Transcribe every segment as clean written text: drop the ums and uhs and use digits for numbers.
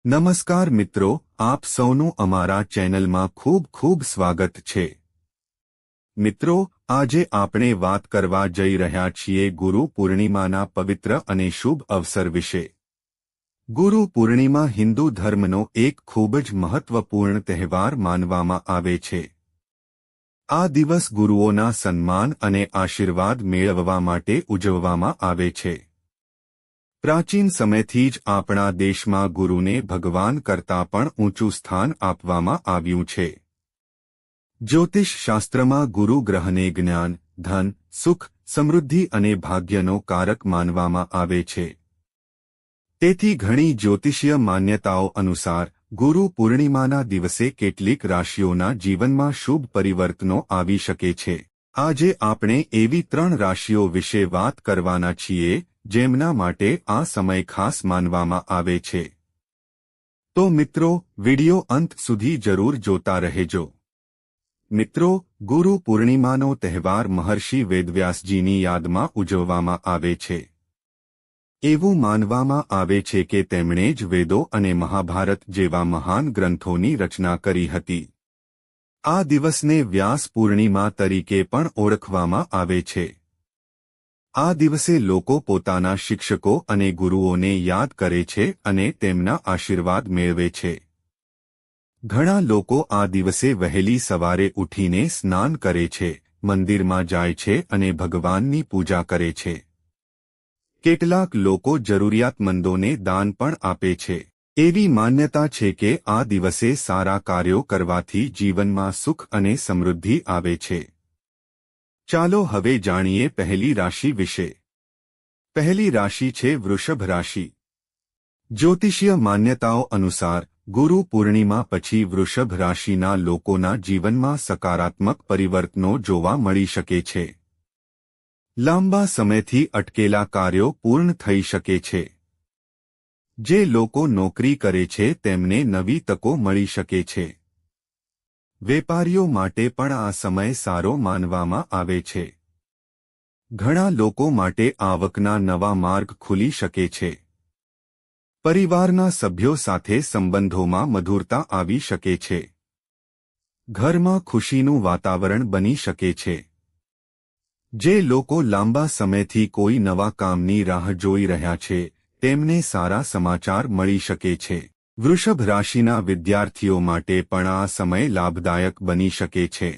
નમસ્કાર મિત્રો, આપ સૌનું અમારા ચેનલમાં ખૂબ ખૂબ સ્વાગત છે। મિત્રો, આજે આપણે વાત કરવા જઈ રહ્યા છીએ ગુરુ પૂર્ણિમાના પવિત્ર અને શુભ અવસર વિશે। ગુરુ પૂર્ણિમા હિન્દુ ધર્મનો એક ખૂબ જ મહત્વપૂર્ણ તહેવાર માનવામાં આવે છે। આ દિવસ ગુરુઓના સન્માન અને આશીર્વાદ મેળવવા માટે ઉજવવામાં આવે છે। પ્રાચીન સમયથી જ આપણા દેશમાં ગુરુને ભગવાન કરતાં પણ ઊંચું સ્થાન આપવામાં આવ્યું છે। જ્યોતિષ શાસ્ત્રમાં ગુરુ ગ્રહને જ્ઞાન, ધન, સુખ, સમૃદ્ધિ અને ભાગ્યનો કારક માનવામાં આવે છે। તેથી ઘણી જ્યોતિષીય માન્યતાઓ અનુસાર ગુરુ પૂર્ણિમાના દિવસે કેટલીક રાશિઓના જીવનમાં શુભ પરિવર્તનો આવી શકે છે। આજે આપણે એવી 3 રાશિઓ વિશે વાત કરવાના છીએ જેમના માટે આ સમય ખાસ માનવામાં આવે છે। તો મિત્રો, વિડિયો અંત સુધી જરૂર જોતા રહેજો। મિત્રો, ગુરુ પૂર્ણિમાનો તહેવાર મહર્ષિ વેદવ્યાસજીની યાદમાં ઉજવવામાં આવે છે। એવું માનવામાં આવે છે કે તેમણે જ વેદો અને મહાભારત જેવા મહાન ગ્રંથોની રચના કરી હતી। આ દિવસને વ્યાસ પૂર્ણિમા તરીકે પણ ઓળખવામાં આવે છે। આ દિવસે લોકો પોતાના શિક્ષકો અને ગુરુઓને યાદ કરે છે અને તેમના આશીર્વાદ મેળવે છે। ઘણા લોકો આ દિવસે વહેલી સવારે ઉઠીને સ્નાન કરે છે, મંદિરમાં જાય છે અને ભગવાનની પૂજા કરે છે। કેટલાક લોકો જરૂરિયાતમંદોને દાન પણ આપે છે। એવી માન્યતા છે કે આ દિવસે સારા કાર્યો કરવાથી જીવનમાં સુખ અને સમૃદ્ધિ આવે છે। ચાલો હવે જાણીએ પહેલી રાશિ વિશે। પહેલી રાશિ છે વૃષભ રાશિ। જ્યોતિષીય માન્યતાઓ અનુસાર ગુરુ પૂર્ણિમા પછી વૃષભ રાશિના લોકોના જીવનમાં સકારાત્મક પરિવર્તનો જોવા મળી શકે છે। લાંબા સમયથી અટકેલા કાર્યો પૂર્ણ થઈ શકે છે। જે લોકો નોકરી કરે છે તેમને નવી તકો મળી શકે છે। વેપારીઓ માટે પણ આ સમય સારો માનવામાં આવે છે। ઘણા લોકો માટે આવકના નવા માર્ગ ખુલી શકે છે। પરિવારના સભ્યો સાથે સંબંધોમાં મધુરતા આવી શકે છે। ઘરમાં ખુશીનું વાતાવરણ બની શકે છે। જે લોકો લાંબા સમયથી કોઈ નવા કામની રાહ જોઈ રહ્યા છે તેમને સારા સમાચાર મળી શકે છે। વૃષભ રાશિના વિદ્યાર્થીઓ માટે પણ આ સમય લાભદાયક બની શકે છે।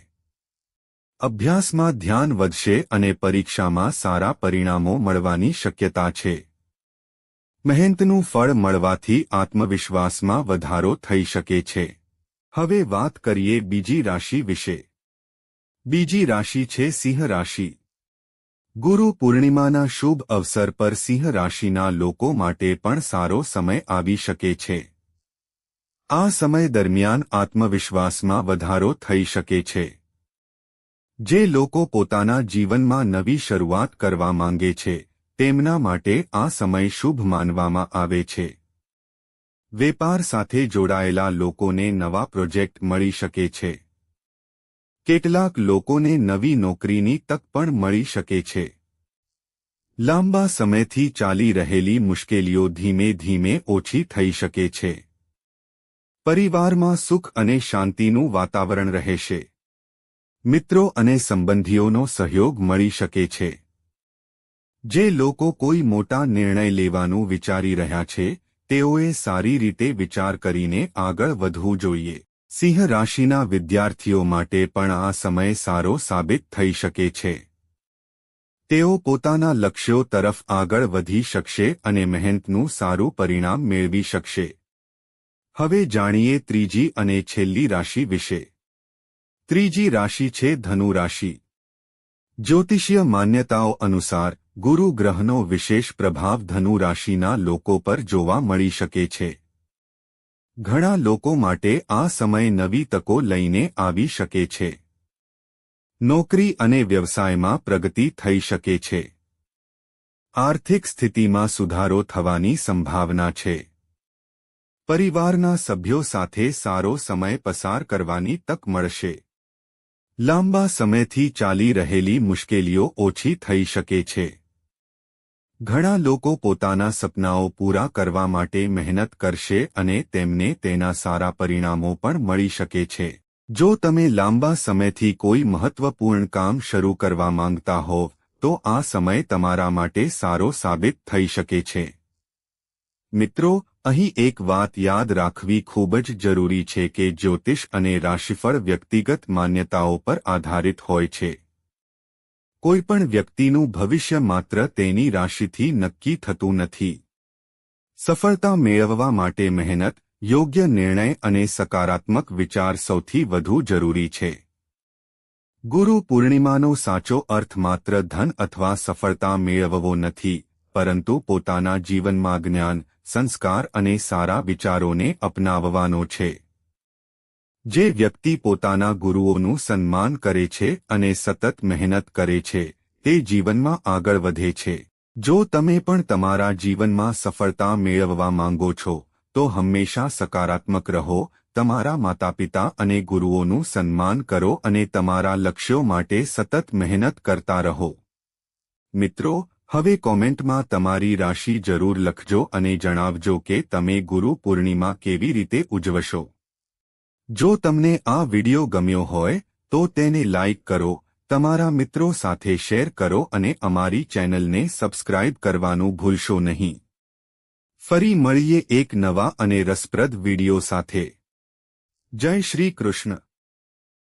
અભ્યાસમાં ધ્યાન વધશે અને પરીક્ષામાં સારા પરિણામો મળવાની શક્યતા છે। મહેનતનું ફળ મળવાથી આત્મવિશ્વાસમાં વધારો થઈ શકે છે। હવે વાત કરીએ બીજી રાશિ વિશે। બીજી રાશિ છે સિંહ રાશિ। ગુરુ પૂર્ણિમાના શુભ અવસર પર સિંહ રાશિના લોકો માટે પણ સારો સમય આવી શકે છે। આ સમય દરમિયાન આત્મવિશ્વાસમાં વધારો થઈ શકે છે। જે લોકો પોતાના જીવનમાં નવી શરૂઆત કરવા માંગે છે તેમના માટે આ સમય શુભ માનવામાં આવે છે। વેપાર સાથે જોડાયેલા લોકોને નવા પ્રોજેક્ટ મળી શકે છે। કેટલાક લોકોને નવી નોકરીની તક પણ મળી શકે છે। લાંબા સમયથી ચાલી રહેલી મુશ્કેલીઓ ધીમે ધીમે ઓછી થઈ શકે છે। પરિવારમાં સુખ અને શાંતિનું વાતાવરણ રહેશે। મિત્રો અને સંબંધીઓનો સહયોગ મળી શકે છે। જે લોકો કોઈ મોટા નિર્ણય લેવાનું વિચારી રહ્યા છે તેઓએ સારી રીતે વિચાર કરીને આગળ વધવું જોઈએ। સિંહ રાશિના વિદ્યાર્થીઓ માટે પણ આ સમય સારો સાબિત થઈ શકે છે। તેઓ પોતાના લક્ષ્યો તરફ આગળ વધી શકશે અને મહેનતનું સારું પરિણામ મેળવી શકશે। હવે જાણીએ ત્રીજી અને છેલ્લી રાશિ વિશે। ત્રીજી રાશિ છે ધનુ રાશિ। જ્યોતિષીય માન્યતાઓ અનુસાર ગુરુ ગ્રહનો વિશેષ પ્રભાવ ધનુ રાશિના લોકો પર જોવા મળી શકે છે। ઘણા લોકો માટે આ સમય નવી તકો લઈને આવી શકે છે। નોકરી અને વ્યવસાયમાં પ્રગતિ થઈ શકે છે। આર્થિક સ્થિતિમાં સુધારો થવાની સંભાવના છે। પરિવારના સભ્યો સાથે સારો સમય પસાર કરવાની તક મળશે। લાંબા સમયથી ચાલી રહેલી મુશ્કેલીઓ ઓછી થઈ શકે છે। ઘણા લોકો પોતાના સપનાઓ પૂરા કરવા માટે મહેનત કરશે અને તેમને તેના સારા પરિણામો પણ મળી શકે છે. જો તમે લાંબા સમયથી કોઈ મહત્વપૂર્ણ કામ શરૂ કરવા માંગતા હોવ તો આ સમય તમારા માટે સારો સાબિત થઈ શકે છે. મિત્રો, અહીં એક વાત યાદ રાખવી ખૂબ જ જરૂરી છે કે જ્યોતિષ અને રાશિફળ વ્યક્તિગત માન્યતાઓ પર આધારિત હોય છે. કોઈપણ વ્યક્તિનું ભવિષ્ય માત્ર તેની રાશિથી નક્કી થતું નથી. સફળતા મેળવવા માટે મહેનત, યોગ્ય નિર્ણય અને સકારાત્મક વિચાર સૌથી વધુ જરૂરી છે. ગુરુ પૂર્ણિમાનો સાચો અર્થ માત્ર ધન અથવા સફળતા મેળવવો નથી, પરંતુ પોતાના જીવનમાં જ્ઞાન, સંસ્કાર અને સારા વિચારોને અપનાવવાનો છે. જે વ્યક્તિ પોતાના ગુરુઓનું સન્માન કરે છે અને સતત મહેનત કરે છે, તે જીવનમાં આગળ વધે છે. જો તમે પણ તમારા જીવનમાં સફળતા મેળવવા માંગો છો, તો હંમેશા સકારાત્મક રહો, તમારા માતાપિતા અને ગુરુઓનું સન્માન કરો અને તમારા લક્ષ્યો માટે સતત મહેનત કરતા રહો. મિત્રો, હવે કોમેન્ટમાં તમારી રાશિ જરૂર લખજો અને જણાવજો કે તમે ગુરુ પૂર્ણિમા કેવી રીતે ઉજવશો. જો તમને આ વિડિયો ગમ્યો હોય તો તેને લાઇક કરો, તમારા મિત્રો સાથે શેર કરો અને અમારી ચેનલને સબસ્ક્રાઇબ કરવાનું ભૂલશો નહીં. ફરી મળીએ એક નવા અને રસપ્રદ વિડિયો સાથે. જય શ્રી કૃષ્ણ.